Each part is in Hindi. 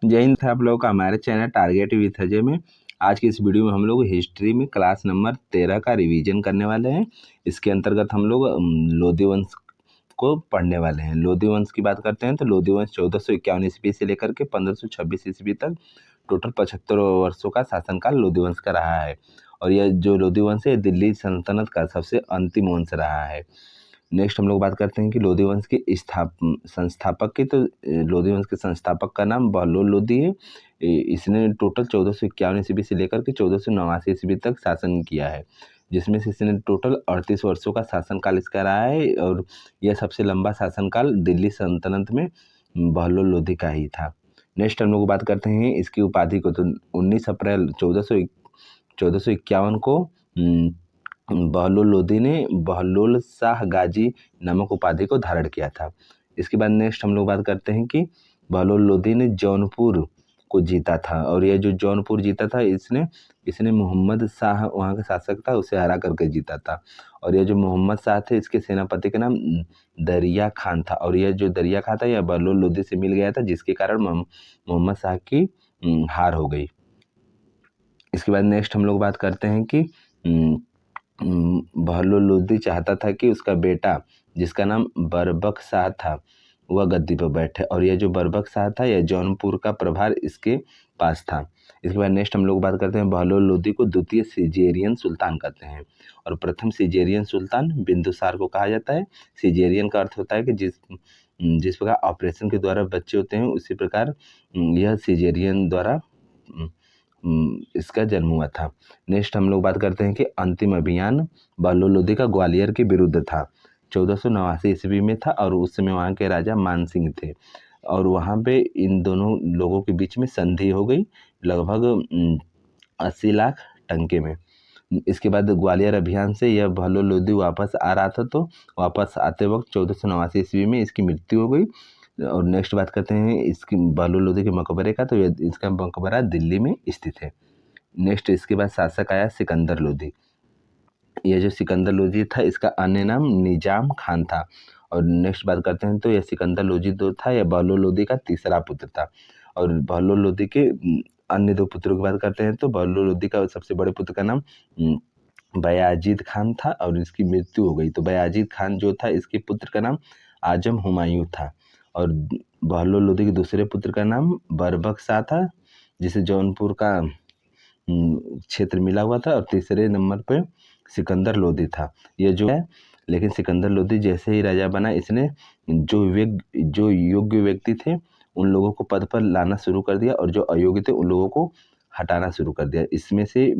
जय हिंद था आप लोगों का हमारे चैनल टारगेट विथ अजय में। आज की इस वीडियो में हम लोग हिस्ट्री में क्लास नंबर 13 का रिवीजन करने वाले हैं। इसके अंतर्गत हम लोग लोधी वंश को पढ़ने वाले हैं। लोधी वंश की बात करते हैं तो लोधी वंश 1451 ईस्वी से लेकर के 1526 ईस्वी तक टोटल 75 वर्षों का शासनकाल लोधी वंश का रहा है। और यह जो लोधी वंश है दिल्ली सल्तनत का सबसे अंतिम वंश रहा है। नेक्स्ट हम लोग बात करते हैं कि लोधी वंश के संस्थापक की। तो लोधी वंश के संस्थापक का नाम बहलोल लोधी है। इसने टोटल 1451 ईस्वी से लेकर के 1489 ईस्वी तक शासन किया है, जिसमें से इसने टोटल 38 वर्षों का शासनकाल इसका रहा है। और यह सबसे लंबा शासनकाल दिल्ली सल्तनत में बहलोल लोधी का ही था। नेक्स्ट हम लोग बात करते हैं इसकी उपाधि को। तो 19 अप्रैल 1451 को बहलोल लोधी ने बहलोल शाह गाजी नामक उपाधि को धारण किया था। इसके बाद नेक्स्ट हम लोग बात करते हैं कि बहलोल लोधी ने जौनपुर को जीता था। और यह जो जौनपुर जीता था इसने मोहम्मद शाह वहाँ का शासक था उसे हरा करके जीता था। और यह जो मोहम्मद शाह थे इसके सेनापति का नाम दरिया खान था। और यह जो दरिया खान था यह बहलोल लोधी से मिल गया था, जिसके कारण मोहम्मद शाह की हार हो गई। इसके बाद नेक्स्ट हम लोग बात करते हैं कि बहलोल लोधी चाहता था कि उसका बेटा जिसका नाम बरबक शाह था वह गद्दी पर बैठे। और यह जो बरबक शाह था यह जौनपुर का प्रभार इसके पास था। इसके बाद नेक्स्ट हम लोग बात करते हैं बहलोल लोधी को द्वितीय सिजेरियन सुल्तान कहते हैं। और प्रथम सिजेरियन सुल्तान बिंदुसार को कहा जाता है। सिजेरियन का अर्थ होता है कि जिस प्रकार ऑपरेशन के द्वारा बच्चे होते हैं उसी प्रकार यह सिजेरियन द्वारा इसका जन्म हुआ था। नेक्स्ट हम लोग बात करते हैं कि अंतिम अभियान बहलोल लोधी का ग्वालियर के विरुद्ध था। 1489 ईस्वी में था और उस समय वहाँ के राजा मान सिंह थे। और वहाँ पे इन दोनों लोगों के बीच में संधि हो गई लगभग 80 लाख टंके में। इसके बाद ग्वालियर अभियान से यह बहलोल लोधी वापस आ रहा था, तो वापस आते वक्त 1489 ईस्वी में इसकी मृत्यु हो गई। और नेक्स्ट बात करते हैं इसकी बहलोल लोधी के मकबरे का। तो इसका मकबरा दिल्ली में स्थित है। नेक्स्ट इसके बाद शासक आया सिकंदर लोधी। यह जो सिकंदर लोधी था इसका अन्य नाम निजाम खान था। और नेक्स्ट बात करते हैं तो यह सिकंदर लोधी जो था यह बहलोल लोधी का तीसरा पुत्र था। और बहलोल लोधी के अन्य दो पुत्रों की बात करते हैं तो बहलोल लोधी का सबसे बड़े पुत्र का नाम बयाजीद खान था और इसकी मृत्यु हो गई। तो बयाजीद खान जो था इसके पुत्र का नाम आजम हुमायूं था। और बहलोल लोधी के दूसरे पुत्र का नाम बरबक शाह था, जिसे जौनपुर का क्षेत्र मिला हुआ था। और तीसरे नंबर पे सिकंदर लोधी था। यह जो है, लेकिन सिकंदर लोधी जैसे ही राजा बना इसने जो योग्य व्यक्ति थे उन लोगों को पद पर लाना शुरू कर दिया और जो अयोग्य थे उन लोगों को हटाना शुरू कर दिया। इसमें से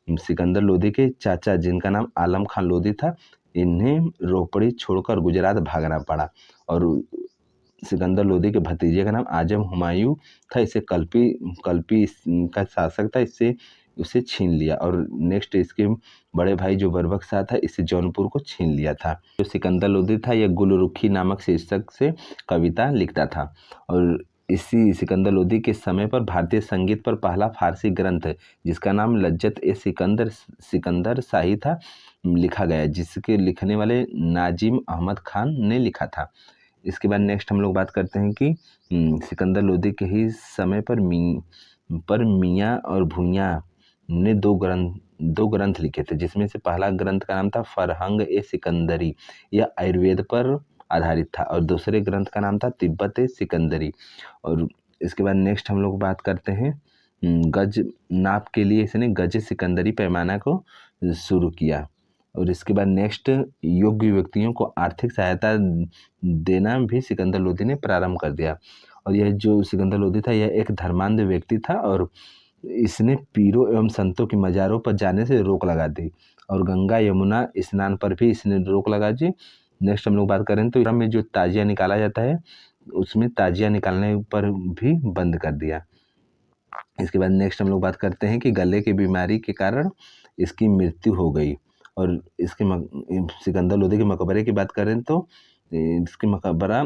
सिकंदर लोधी के चाचा जिनका नाम आलम खान लोधी था, इन्हें रोपड़ी छोड़कर गुजरात भागना पड़ा। और सिकंदर लोधी के भतीजे का नाम आजम हुमायूं था। इसे कल्पी का शासक था, इससे उसे छीन लिया। और नेक्स्ट इसके बड़े भाई जो बरबक शाह था इससे जौनपुर को छीन लिया था। जो सिकंदर लोधी था यह गुलरुखी नामक शीर्षक से कविता लिखता था। और इसी सिकंदर लोधी के समय पर भारतीय संगीत पर पहला फारसी ग्रंथ जिसका नाम लज्जत ए सिकंदर शाही था लिखा गया, जिसके लिखने वाले नाजिम अहमद खान ने लिखा था। इसके बाद नेक्स्ट हम लोग बात करते हैं कि सिकंदर लोधी के ही समय पर मियाँ और भूइयाँ ने दो ग्रंथ लिखे थे, जिसमें से पहला ग्रंथ का नाम था फरहंग ए सिकंदरी, यह आयुर्वेद पर आधारित था। और दूसरे ग्रंथ का नाम था तिब्बत ए सिकंदरी। और इसके बाद नेक्स्ट हम लोग बात करते हैं गज नाप के लिए इसने गज सिकंदरी पैमाना को शुरू किया। और इसके बाद नेक्स्ट योग्य व्यक्तियों को आर्थिक सहायता देना भी सिकंदर लोधी ने प्रारंभ कर दिया। और यह जो सिकंदर लोधी था यह एक धर्मांध व्यक्ति था और इसने पीरों एवं संतों की मज़ारों पर जाने से रोक लगा दी। और गंगा यमुना स्नान पर भी इसने रोक लगा दी। नेक्स्ट हम लोग बात करें तो में जो ताजिया निकाला जाता है उसमें ताजिया निकालने पर भी बंद कर दिया। इसके बाद नेक्स्ट हम लोग बात करते हैं कि गले की बीमारी के कारण इसकी मृत्यु हो गई। और इसके सिकंदर लोधी के मकबरे की बात करें तो इसके मकबरा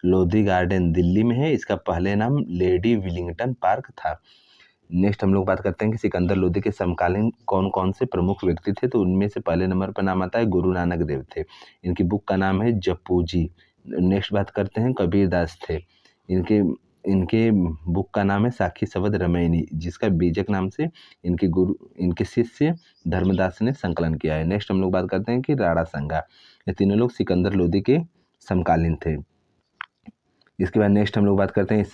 लोधी गार्डन दिल्ली में है। इसका पहले नाम लेडी विलिंगटन पार्क था। नेक्स्ट हम लोग बात करते हैं कि सिकंदर लोधी के समकालीन कौन कौन से प्रमुख व्यक्ति थे। तो उनमें से पहले नंबर पर नाम आता है गुरु नानक देव थे, इनकी बुक का नाम है जपूजी। नेक्स्ट बात करते हैं कबीर दास थे, इनके इनके बुक का नाम है साखी सवद रामायणी, जिसका बीजक नाम से इनके शिष्य धर्मदास ने संकलन किया है। नेक्स्ट हम लोग बात करते हैं कि राणा संगा, ये तीनों लोग सिकंदर लोदी के समकालीन थे। इसके बाद नेक्स्ट हम लोग बात करते हैं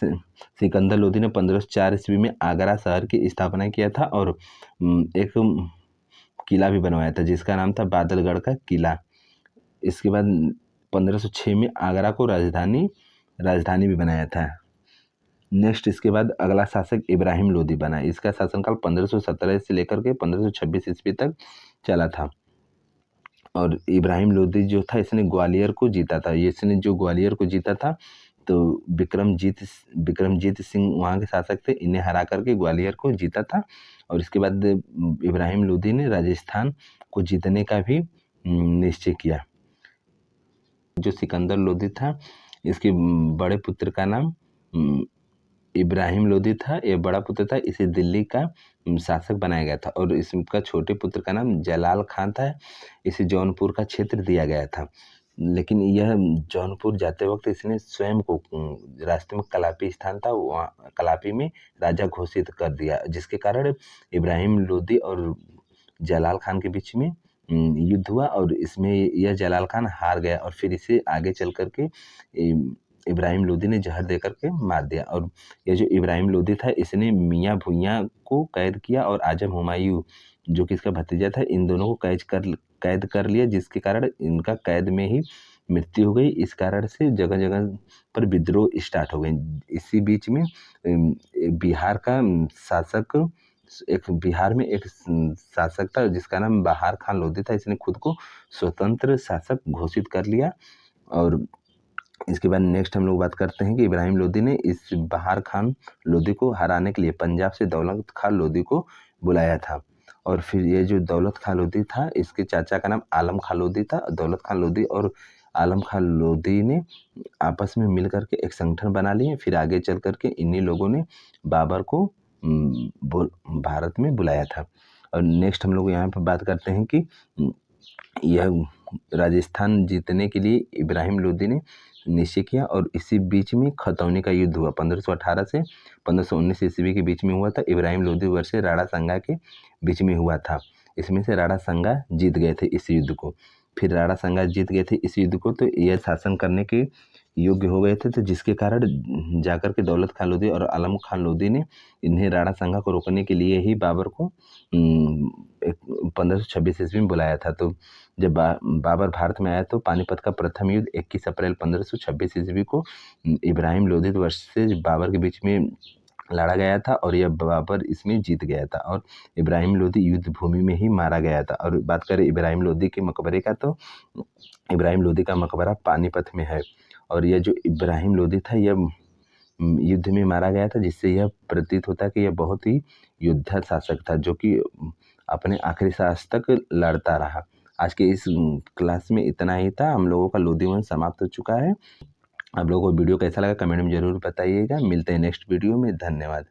सिकंदर लोदी ने 1504 ईस्वी में आगरा शहर की स्थापना किया था और एक किला भी बनवाया था जिसका नाम था बादलगढ़ का किला। इसके बाद 1506 में आगरा को राजधानी भी बनाया था। नेक्स्ट इसके बाद अगला शासक इब्राहिम लोदी बना। इसका शासनकाल 1517 से लेकर के 1526 ईस्वी तक चला था। और इब्राहिम लोदी जो था इसने ग्वालियर को जीता था। इसने जो ग्वालियर को जीता था तो विक्रमजीत सिंह वहाँ के शासक थे, इन्हें हरा करके ग्वालियर को जीता था। और इसके बाद इब्राहिम लोदी ने राजस्थान को जीतने का भी निश्चय किया। जो सिकंदर लोदी था इसके बड़े पुत्र का नाम इब्राहिम लोदी था, ये बड़ा पुत्र था, इसे दिल्ली का शासक बनाया गया था। और इसका छोटे पुत्र का नाम जलाल खान था, इसे जौनपुर का क्षेत्र दिया गया था। लेकिन यह जौनपुर जाते वक्त इसने स्वयं को रास्ते में कलापी स्थान था, वहाँ कलापी में राजा घोषित कर दिया, जिसके कारण इब्राहिम लोदी और जलाल खान के बीच में युद्ध हुआ और इसमें यह जलाल खान हार गया और फिर इसे आगे चल करके इब्राहिम लोदी ने जहर दे करके मार दिया। और ये जो इब्राहिम लोदी था इसने मियाँ भुइयाँ को कैद किया और आजम हुमायूं जो कि इसका भतीजा था, इन दोनों को कैद कर लिया, जिसके कारण इनका कैद में ही मृत्यु हो गई। इस कारण से जगह जगह पर विद्रोह स्टार्ट हो गए। इसी बीच में बिहार का शासक बिहार में एक शासक था जिसका नाम बहार खान लोदी था, इसने खुद को स्वतंत्र शासक घोषित कर लिया। और इसके बाद नेक्स्ट हम लोग बात करते हैं कि इब्राहिम लोदी ने इस बहार खान लोदी को हराने के लिए पंजाब से दौलत खान लोदी को बुलाया था। और फिर ये जो दौलत खान लोदी था इसके चाचा का नाम आलम खान लोदी था। दौलत खान लोदी और आलम खान लोदी ने आपस में मिल करके एक संगठन बना लिए। फिर आगे चल करके इन्हीं लोगों ने बाबर को भारत में बुलाया था। और नेक्स्ट हम लोग यहाँ पर बात करते हैं कि यह राजस्थान जीतने के लिए इब्राहिम लोदी ने निश्चय किया। और इसी बीच में खतौनी का युद्ध हुआ 1518 से 1519 ईस्वी के बीच में हुआ था। इब्राहिम लोदी वर्ष राणा संगा के बीच में हुआ था। इसमें से राणा संगा जीत गए थे इस युद्ध को। फिर राणा संगा जीत गए थे इस युद्ध को तो यह शासन करने के योग्य हो गए थे, तो जिसके कारण जाकर के दौलत खान लोदी और आलम खान लोदी ने इन्हें राणा संगा को रोकने के लिए ही बाबर को 1526 ईस्वी में बुलाया था। तो जब बाबर भारत में आया तो पानीपत का प्रथम युद्ध 21 अप्रैल 1526 ईस्वी को इब्राहिम लोदी वर्ष से बाबर के बीच में लड़ा गया था और यह बाबर इसमें जीत गया था और इब्राहिम लोदी युद्ध भूमि में ही मारा गया था। और बात करें इब्राहिम लोदी के मकबरे का तो इब्राहिम लोदी का मकबरा पानीपत में है। और यह जो इब्राहिम लोदी था यह युद्ध में मारा गया था, जिससे यह प्रतीत होता है कि यह बहुत ही योद्धा शासक था जो कि अपने आखिरी सांस तक लड़ता रहा। आज के इस क्लास में इतना ही था। हम लोगों का लोदी वंश समाप्त हो चुका है। आप लोगों को वीडियो कैसा लगा कमेंट में ज़रूर बताइएगा। मिलते हैं नेक्स्ट वीडियो में। धन्यवाद।